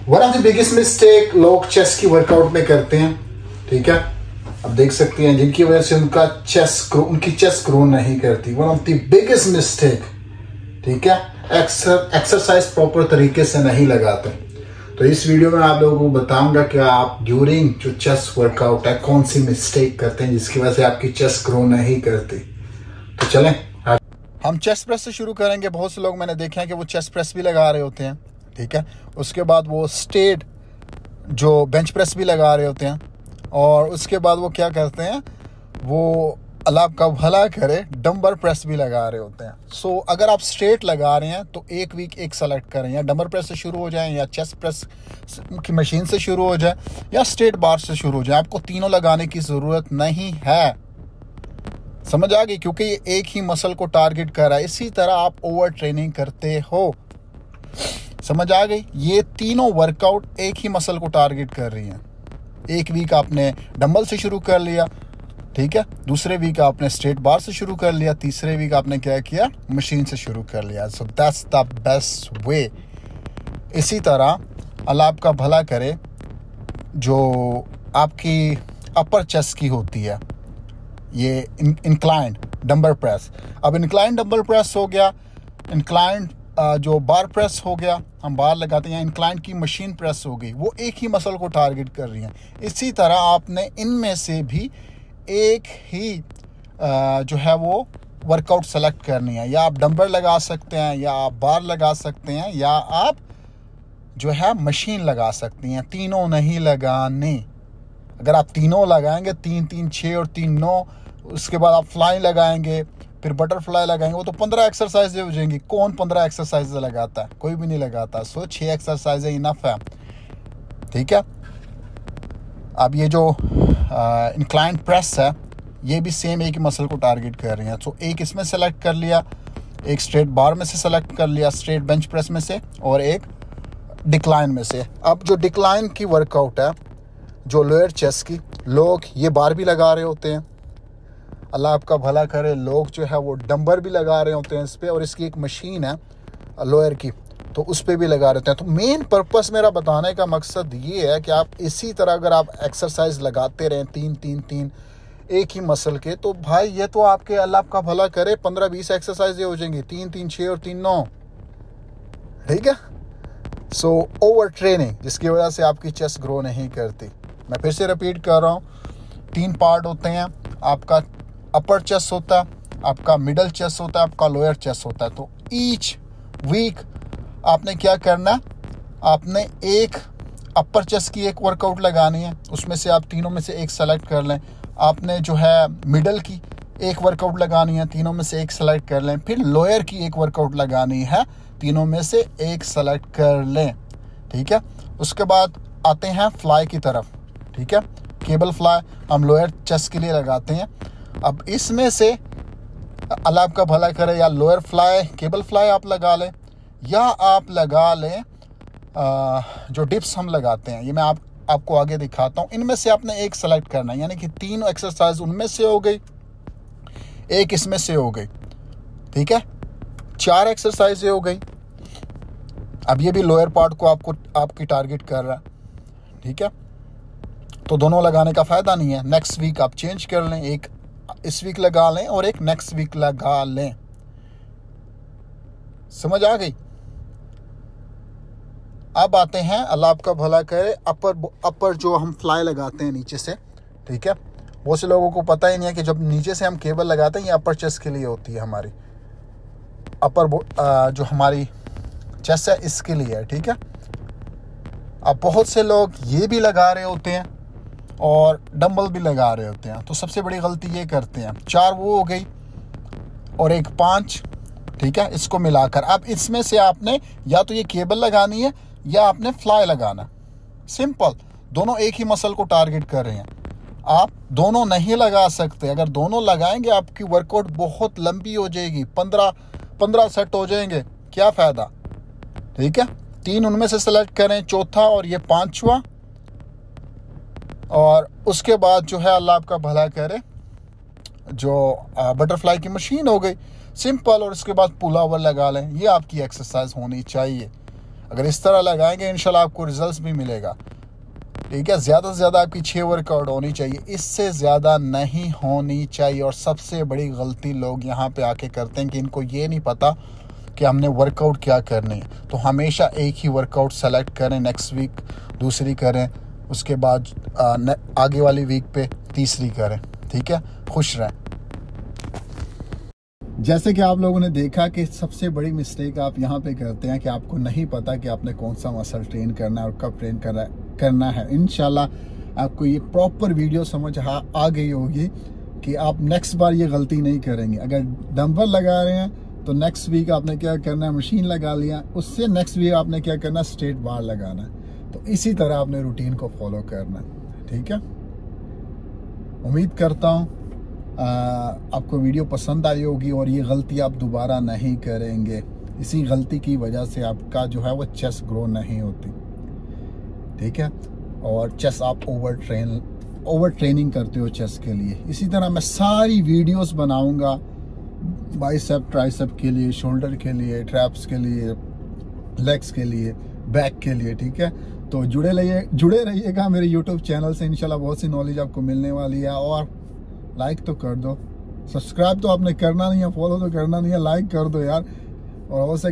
One of the biggest mistake लोग chest की workout में करते हैं, ठीक है। अब देख सकते हैं जिनकी वजह से उनकी चेस्ट ग्रो नहीं करती। One of the biggest mistake, ठीक है, एक्सरसाइज प्रॉपर तरीके से नहीं लगाते। तो इस वीडियो में आप लोगों को बताऊंगा कि आप ड्यूरिंग जो चेस्ट वर्कआउट है कौन सी मिस्टेक करते हैं जिसकी वजह से आपकी चेस्ट ग्रो नहीं करती। तो चलें हम चेस्ट प्रेस से शुरू करेंगे। बहुत से लोग मैंने देखे हैं कि वो चेस्ट प्रेस भी लगा रहे होते हैं, ठीक है। उसके बाद वो स्ट्रेट जो बेंच प्रेस भी लगा रहे होते हैं, और उसके बाद वो क्या करते हैं, वो अल्लाह आपका भला करे डंबर प्रेस भी लगा रहे होते हैं। सो अगर आप स्ट्रेट लगा रहे हैं तो एक वीक एक सेलेक्ट करें, या डंबर प्रेस से शुरू हो जाएं, या चेस्ट प्रेस की मशीन से शुरू हो जाए, या स्ट्रेट बार से शुरू हो जाए। आपको तीनों लगाने की ज़रूरत नहीं है, समझ आ गई, क्योंकि ये एक ही मसल को टारगेट कर रहा है। इसी तरह आप ओवर ट्रेनिंग करते हो, समझ आ गई। ये तीनों वर्कआउट एक ही मसल को टारगेट कर रही हैं। एक वीक आपने डंबल से शुरू कर लिया, ठीक है, दूसरे वीक आपने स्ट्रेट बार से शुरू कर लिया, तीसरे वीक आपने क्या किया, मशीन से शुरू कर लिया। So that's the best way. इसी तरह अल्लाह आपका भला करे जो आपकी अपर चेस्ट की होती है, ये इंक्लाइंड डंबल प्रेस। अब इंक्लाइंड डंबल प्रेस हो गया, इंक्लाइंड जो बार प्रेस हो गया, हम बार लगाते हैं, इंक्लाइंड की मशीन प्रेस हो गई, वो एक ही मसल को टारगेट कर रही हैं। इसी तरह आपने इनमें से भी एक ही जो है वो वर्कआउट सेलेक्ट करनी है। या आप डंबल लगा सकते हैं, या आप बार लगा सकते हैं, या आप जो है मशीन लगा सकती हैं। तीनों नहीं लगाने। अगर आप तीनों लगाएंगे, 3 3 6 और 3 9, उसके बाद आप फ्लाई लगाएंगे, फिर बटरफ्लाई लगाएंगे, वो तो 15 एक्सरसाइजें हो जाएंगी। कौन 15 एक्सरसाइज लगाता है? कोई भी नहीं लगाता। सो 6 एक्सरसाइजें इनफ है, ठीक है। अब ये जो इंक्लाइंड प्रेस है, ये भी सेम एक ही मसल को टारगेट कर रही है। सो एक इसमें सेलेक्ट कर लिया, एक स्ट्रेट बार में से सेलेक्ट कर लिया, स्ट्रेट बेंच प्रेस में से, और एक डिक्लाइन में से। अब जो डिक्लाइन की वर्कआउट है, जो लोअर चेस्ट की, लोग ये बार भी लगा रहे होते हैं, अल्लाह आपका भला करे। लोग जो है वो डंबर भी लगा रहे होते हैं इस पे, और इसकी एक मशीन है लोअर की, तो उस पे भी लगा रहे हैं। तो मेन पर्पस मेरा बताने का मकसद ये है कि आप इसी तरह अगर आप एक्सरसाइज लगाते रहें 3 3 3 एक ही मसल के, तो भाई ये तो आपके अल्लाह आपका भला करे 15-20 एक्सरसाइजें हो जाएंगी, 3 3 6 और 3 9, ठीक है। सो ओवर ट्रेनिंग जिसकी वजह से आपकी चेस्ट ग्रो नहीं करती। मैं फिर से रिपीट कर रहा हूँ, 3 पार्ट होते हैं। आपका अपर चेस्ट होता है, आपका मिडल चेस्ट होता है, आपका लोअर चेस्ट होता है। तो ईच वीक आपने क्या करना है, आपने एक अपर चेस्ट की एक वर्कआउट लगानी है, उसमें से आप तीनों में से एक सेलेक्ट कर लें। आपने जो है मिडल की एक वर्कआउट लगानी है, तीनों में से एक सेलेक्ट कर लें। फिर लोअर की एक वर्कआउट लगानी है, तीनों में से एक सेलेक्ट कर लें, ठीक है। उसके बाद आते हैं फ्लाई की तरफ, ठीक है। केबल फ्लाई हम लोअर चेस्ट के लिए लगाते हैं। अब इसमें से अल्लाह आपका भला करे, या लोअर फ्लाई केबल फ्लाई आप लगा लें, या आप लगा लें जो डिप्स हम लगाते हैं, ये मैं आपको आगे दिखाता हूँ। इनमें से आपने एक सेलेक्ट करना है, यानी कि 3 एक्सरसाइज उनमें से हो गई, एक इसमें से हो गई, ठीक है। 4 एक्सरसाइजें हो गई। अब ये भी लोअर पार्ट को आपकी टारगेट कर रहा है, ठीक है। तो दोनों लगाने का फ़ायदा नहीं है। नेक्स्ट वीक आप चेंज कर लें, एक इस वीक लगा लें और एक नेक्स्ट वीक लगा लें। समझ आ गई। अब आते हैं, अल्लाह आपका भला करे, अपर जो हम फ्लाई लगाते हैं नीचे से, ठीक है। बहुत से लोगों को पता ही नहीं है कि जब नीचे से हम केबल लगाते हैं, ये अपर चेस्ट के लिए होती है। हमारी अपर जो हमारी चेस्ट है इसके लिए है, ठीक है। अब बहुत से लोग ये भी लगा रहे होते हैं और डंबल भी लगा रहे होते हैं। तो सबसे बड़ी गलती ये करते हैं, 4 वो हो गई और एक 5, ठीक है, इसको मिलाकर। अब इसमें से आपने या तो ये केबल लगानी है या आपने फ्लाई लगाना। सिंपल, दोनों एक ही मसल को टारगेट कर रहे हैं। आप दोनों नहीं लगा सकते। अगर दोनों लगाएंगे आपकी वर्कआउट बहुत लंबी हो जाएगी, 15 सेट हो जाएंगे, क्या फ़ायदा, ठीक है। 3 उनमें से सेलेक्ट करें, चौथा और ये 5वां, और उसके बाद जो है अल्लाह आपका भला करे जो बटरफ्लाई की मशीन हो गई, सिंपल, और उसके बाद पुल ओवर लगा लें। ये आपकी एक्सरसाइज होनी चाहिए। अगर इस तरह लगाएंगे इंशाल्लाह आपको रिजल्ट्स भी मिलेगा। ठीक है, ज़्यादा से ज़्यादा आपकी 6 वर्कआउट होनी चाहिए, इससे ज़्यादा नहीं होनी चाहिए। और सबसे बड़ी गलती लोग यहाँ पे आके करते हैं कि इनको ये नहीं पता कि हमने वर्कआउट क्या करनी है। तो हमेशा एक ही वर्कआउट सेलेक्ट करें, नेक्स्ट वीक दूसरी करें, उसके बाद आगे वाली वीक पे तीसरी करें। ठीक है, खुश रहें। जैसे कि आप लोगों ने देखा कि सबसे बड़ी मिस्टेक आप यहाँ पे करते हैं कि आपको नहीं पता कि आपने कौन सा मसल ट्रेन करना है और कब ट्रेन करना है। इंशाल्लाह आपको ये प्रॉपर वीडियो समझ आ गई होगी कि आप नेक्स्ट बार ये गलती नहीं करेंगे। अगर डंबल लगा रहे हैं तो नेक्स्ट वीक आपने क्या करना है, मशीन लगा लिया, उससे नेक्स्ट वीक आपने क्या करना है, स्ट्रेट बार लगाना है। तो इसी तरह आपने रूटीन को फॉलो करना है। ठीक है, उम्मीद करता हूँ आपको वीडियो पसंद आई होगी और ये गलती आप दोबारा नहीं करेंगे। इसी गलती की वजह से आपका जो है वो चेस्ट ग्रो नहीं होती। ठीक है, और चेस्ट आप ओवर ट्रेनिंग करते हो चेस्ट के लिए। इसी तरह मैं सारी वीडियोस बनाऊंगा बाइसेप ट्राइसेप के लिए, शोल्डर के लिए, ट्रैप्स के लिए, लेग्स के लिए, बैक के लिए। ठीक है, तो जुड़े रहिएगा मेरे यूट्यूब चैनल से। इंशाल्लाह बहुत सी नॉलेज आपको मिलने वाली है। और लाइक तो कर दो, सब्सक्राइब तो आपने करना नहीं है, फॉलो तो करना नहीं है, लाइक कर दो यार। और हो सके